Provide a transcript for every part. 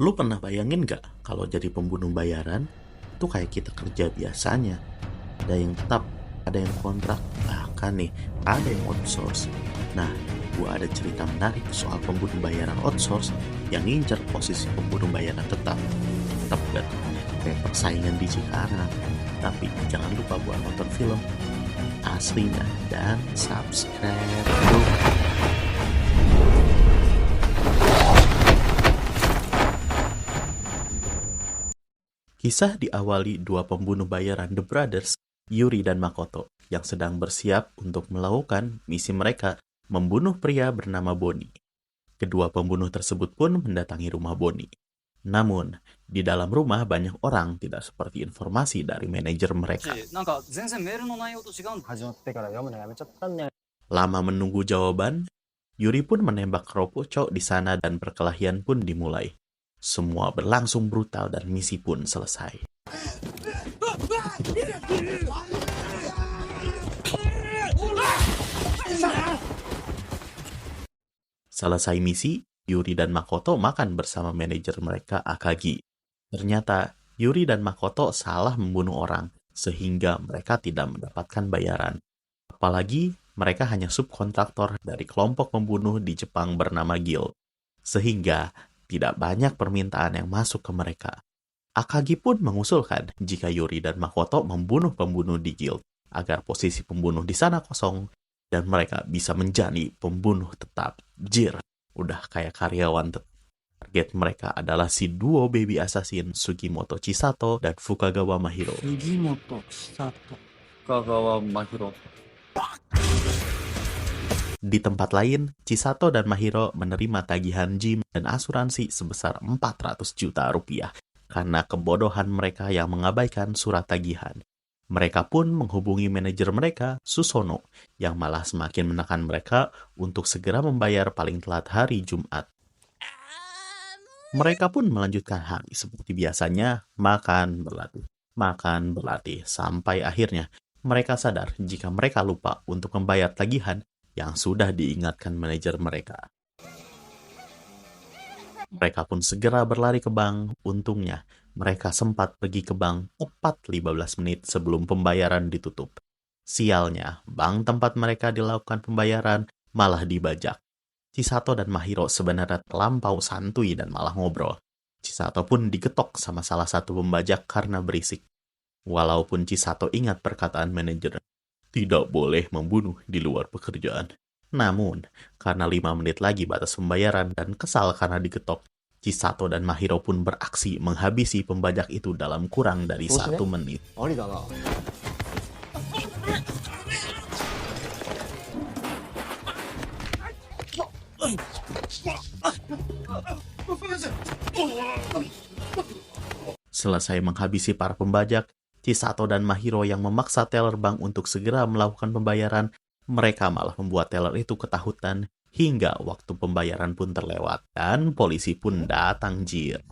Lu pernah bayangin nggak kalau jadi pembunuh bayaran itu kayak kita kerja biasanya? Ada yang tetap, ada yang kontrak, bahkan nih ada yang outsource. Nah, gua ada cerita menarik soal pembunuh bayaran outsource yang ngincer posisi pembunuh bayaran tetap. Tetap gak tuh? Kayak persaingan di Cikarang. Tapi jangan lupa buat nonton film aslinya dan subscribe dulu. Kisah diawali dua pembunuh bayaran The Brothers, Yuri dan Makoto, yang sedang bersiap untuk melakukan misi mereka membunuh pria bernama Bonnie. Kedua pembunuh tersebut pun mendatangi rumah Bonnie. Namun, di dalam rumah banyak orang tidak seperti informasi dari manajer mereka. なんか全然メールの内容と違うの始まってから読むのやめちゃったんだよ。 Lama menunggu jawaban, Yuri pun menembak Ropocho di sana dan perkelahian pun dimulai. Semua berlangsung brutal dan misi pun selesai. Selesai misi, Yuri dan Makoto makan bersama manajer mereka Akagi. Ternyata Yuri dan Makoto salah membunuh orang, sehingga mereka tidak mendapatkan bayaran. Apalagi mereka hanya subkontraktor dari kelompok pembunuh di Jepang bernama Guild, sehingga tidak banyak permintaan yang masuk ke mereka. Akagi pun mengusulkan jika Yuri dan Makoto membunuh pembunuh di Guild, agar posisi pembunuh di sana kosong, dan mereka bisa menjadi pembunuh tetap. Jir, udah kayak karyawan tetap. Target mereka adalah si duo baby assassin Sugimoto Chisato dan Fukagawa Mahiro. 杉本千里深川真宙 Di tempat lain, Chisato dan Mahiro menerima tagihan gym dan asuransi sebesar 400 juta rupiah karena kebodohan mereka yang mengabaikan surat tagihan. Mereka pun menghubungi manajer mereka, Susono, yang malah semakin menekan mereka untuk segera membayar paling telat hari Jumat. Mereka pun melanjutkan hari seperti biasanya, makan, berlatih, sampai akhirnya mereka sadar jika mereka lupa untuk membayar tagihan yang sudah diingatkan manajer mereka. Mereka pun segera berlari ke bank. Untungnya, mereka sempat pergi ke bank tepat 15 menit sebelum pembayaran ditutup. Sialnya, bank tempat mereka dilakukan pembayaran malah dibajak. Chisato dan Mahiro sebenarnya terlampau santuy dan malah ngobrol. Chisato pun digetok sama salah satu pembajak karena berisik. Walaupun Chisato ingat perkataan manajer, tidak boleh membunuh di luar pekerjaan. Namun, karena 5 menit lagi batas pembayaran dan kesal karena digetok, Chisato dan Mahiro pun beraksi menghabisi pembajak itu dalam kurang dari 1 menit. ありだな。 Selesai menghabisi para pembajak, Chisato dan Mahiro yang memaksa teller bank untuk segera melakukan pembayaran, mereka malah membuat teller itu ketakutan hingga waktu pembayaran pun terlewat dan polisi pun datang jir.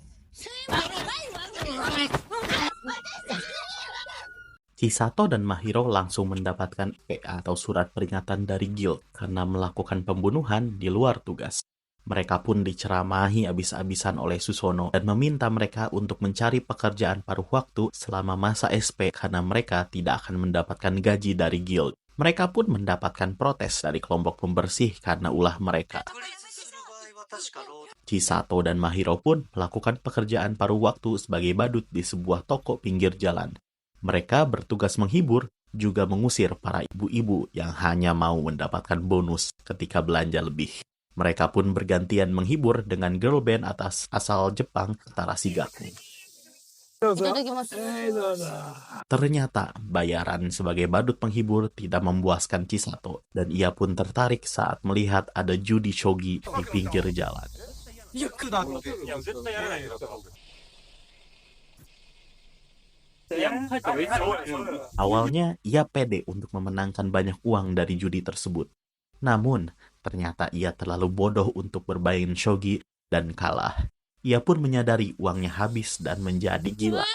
Chisato dan Mahiro langsung mendapatkan PA atau surat peringatan dari Guild karena melakukan pembunuhan di luar tugas. Mereka pun diceramahi abis-abisan oleh Susono dan meminta mereka untuk mencari pekerjaan paruh waktu selama masa SP karena mereka tidak akan mendapatkan gaji dari Guild. Mereka pun mendapatkan protes dari kelompok pembersih karena ulah mereka. Chisato dan Mahiro pun melakukan pekerjaan paruh waktu sebagai badut di sebuah toko pinggir jalan. Mereka bertugas menghibur, juga mengusir para ibu-ibu yang hanya mau mendapatkan bonus ketika belanja lebih. Mereka pun bergantian menghibur dengan girl band atas asal Jepang, Tarasigaku. Ternyata bayaran sebagai badut penghibur tidak memuaskan Chisato, dan ia pun tertarik saat melihat ada judi shogi di pinggir jalan. Awalnya ia pede untuk memenangkan banyak uang dari judi tersebut. Namun, ternyata ia terlalu bodoh untuk bermain shogi dan kalah. Ia pun menyadari uangnya habis dan menjadi gila.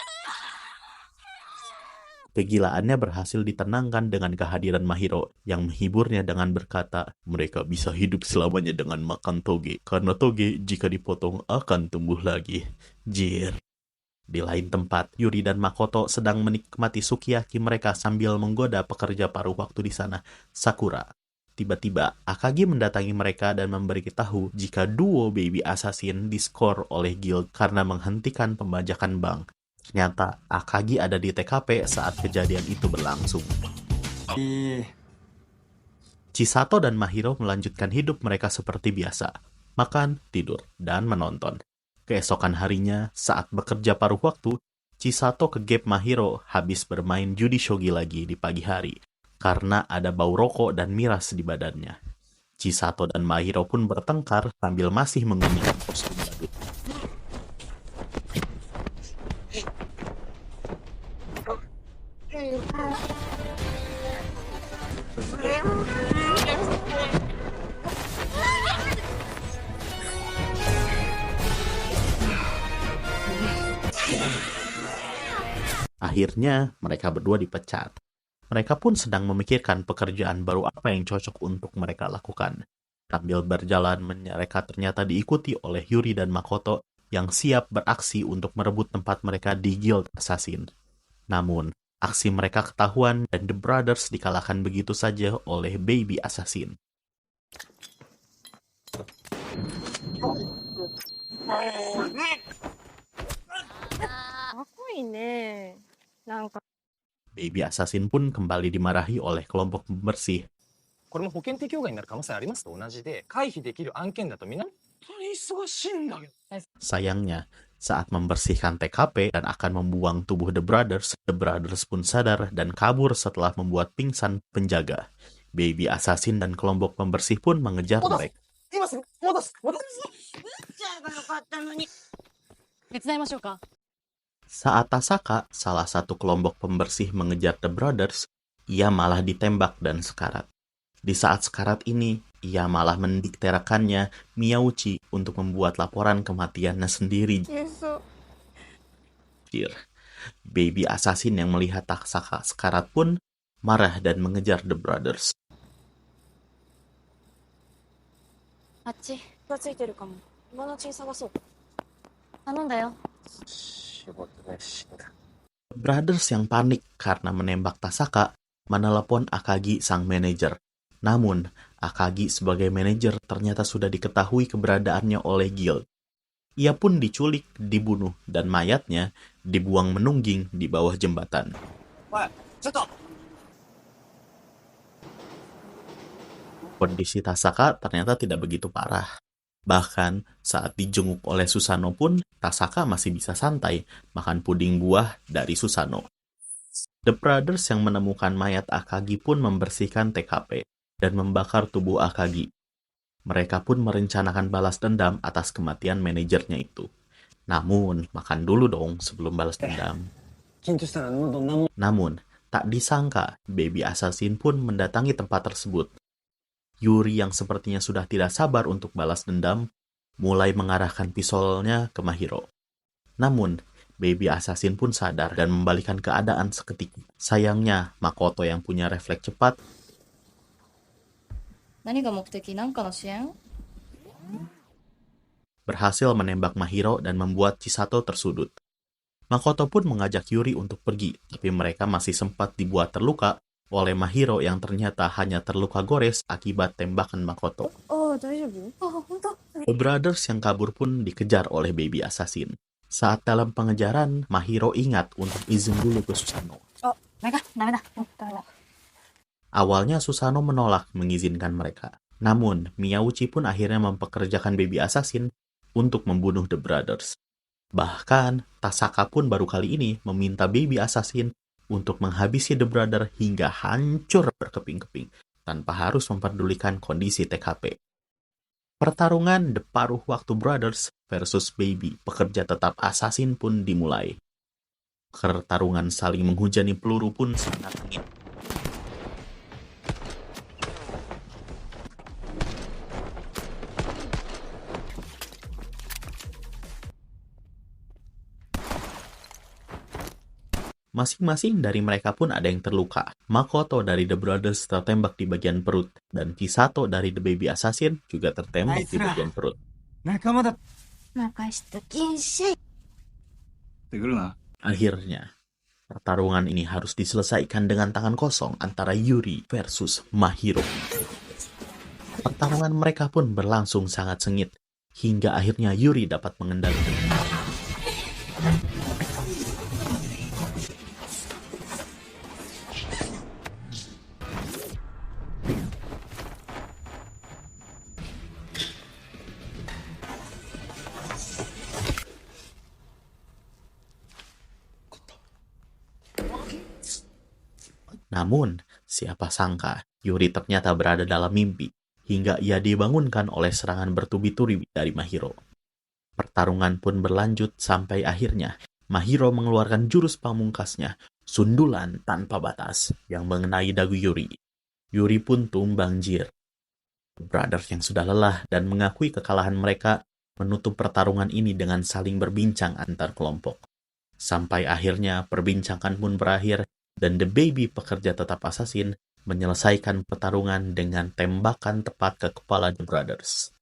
Kegilaannya berhasil ditenangkan dengan kehadiran Mahiro yang menghiburnya dengan berkata, mereka bisa hidup selamanya dengan makan toge, karena toge jika dipotong akan tumbuh lagi. Jir. Di lain tempat, Yuri dan Makoto sedang menikmati sukiyaki mereka sambil menggoda pekerja paruh waktu di sana, Sakura. Tiba-tiba, Akagi mendatangi mereka dan memberitahu jika duo baby assassin diskor oleh guild karena menghentikan pembajakan bank. Ternyata, Akagi ada di TKP saat kejadian itu berlangsung. Chisato dan Mahiro melanjutkan hidup mereka seperti biasa, makan, tidur, dan menonton. Keesokan harinya, saat bekerja paruh waktu, Chisato ke gap Mahiro habis bermain judi shogi lagi di pagi hari, karena ada bau rokok dan miras di badannya. Chisato dan Mahiro pun bertengkar sambil masih menggunakan kostum badut. Akhirnya, mereka berdua dipecat. Mereka pun sedang memikirkan pekerjaan baru apa yang cocok untuk mereka lakukan. Sambil berjalan, mereka ternyata diikuti oleh Yuri dan Makoto yang siap beraksi untuk merebut tempat mereka di Guild Assassin. Namun, aksi mereka ketahuan dan The Brothers dikalahkan begitu saja oleh Baby Assassin. Baby Assassin pun kembali dimarahi oleh kelompok pembersih. これも保険適用外になる可能性ありますと同じで、回避できる案件だとみんな本当に忙しいんだけど。 Sayangnya, saat membersihkan TKP dan akan membuang tubuh The Brothers pun sadar dan kabur setelah membuat pingsan penjaga. Baby Assassin dan kelompok pembersih pun mengejar mereka. 今すぐ戻す。 Saat Tasaka, salah satu kelompok pembersih mengejar The Brothers, ia malah ditembak dan sekarat. Di saat sekarat ini, ia malah mendikterakannya Miyauchi untuk membuat laporan kematiannya sendiri. Baby Assassin yang melihat Tasaka sekarat pun marah dan mengejar The Brothers. あっちがついてるかも。今のうちに探そう。頼んだよ。 Brothers yang panik karena menembak Tasaka menelepon Akagi sang manajer. Namun, Akagi sebagai manajer ternyata sudah diketahui keberadaannya oleh guild. Ia pun diculik, dibunuh, dan mayatnya dibuang menungging di bawah jembatan. Kondisi Tasaka ternyata tidak begitu parah. Bahkan, saat dijenguk oleh Susano pun, Tasaka masih bisa santai makan puding buah dari Susano. The Brothers yang menemukan mayat Akagi pun membersihkan TKP dan membakar tubuh Akagi. Mereka pun merencanakan balas dendam atas kematian manajernya itu. Namun, makan dulu dong sebelum balas dendam. Namun, tak disangka, Baby Assassin pun mendatangi tempat tersebut. Yuri yang sepertinya sudah tidak sabar untuk balas dendam, mulai mengarahkan pistolnya ke Mahiro. Namun, Baby Assassin pun sadar dan membalikan keadaan seketika. Sayangnya, Makoto yang punya refleks cepat berhasil menembak Mahiro dan membuat Chisato tersudut. Makoto pun mengajak Yuri untuk pergi, tapi mereka masih sempat dibuat terluka oleh Mahiro yang ternyata hanya terluka gores akibat tembakan Makoto. The Brothers yang kabur pun dikejar oleh Baby Assassin. Saat dalam pengejaran, Mahiro ingat untuk izin dulu ke Susano. Awalnya Susano menolak mengizinkan mereka. Namun, Miyauchi pun akhirnya mempekerjakan Baby Assassin untuk membunuh The Brothers. Bahkan, Tasaka pun baru kali ini meminta Baby Assassin untuk menghabisi The Brother hingga hancur berkeping-keping, tanpa harus memperdulikan kondisi TKP. Pertarungan The Paruh Waktu Brothers versus Baby, pekerja tetap assassin pun dimulai. Pertarungan saling menghujani peluru pun sangat sengit. Masing-masing dari mereka pun ada yang terluka. Makoto dari The Brothers tertembak di bagian perut, dan Chisato dari The Baby Assassin juga tertembak di bagian perut. 仲間だっ任しときんしゃい。てくるな。 Akhirnya, pertarungan ini harus diselesaikan dengan tangan kosong antara Yuri versus Mahiro. Pertarungan mereka pun berlangsung sangat sengit, hingga akhirnya Yuri dapat mengendalikan. Namun, siapa sangka Yuri ternyata berada dalam mimpi, hingga ia dibangunkan oleh serangan bertubi-tubi dari Mahiro. Pertarungan pun berlanjut sampai akhirnya Mahiro mengeluarkan jurus pamungkasnya, sundulan tanpa batas, yang mengenai dagu Yuri. Yuri pun tumbang jir. Brothers yang sudah lelah dan mengakui kekalahan mereka menutup pertarungan ini dengan saling berbincang antar kelompok. Sampai akhirnya perbincangan pun berakhir dan The Baby pekerja tetap assassin menyelesaikan pertarungan dengan tembakan tepat ke kepala The Brothers.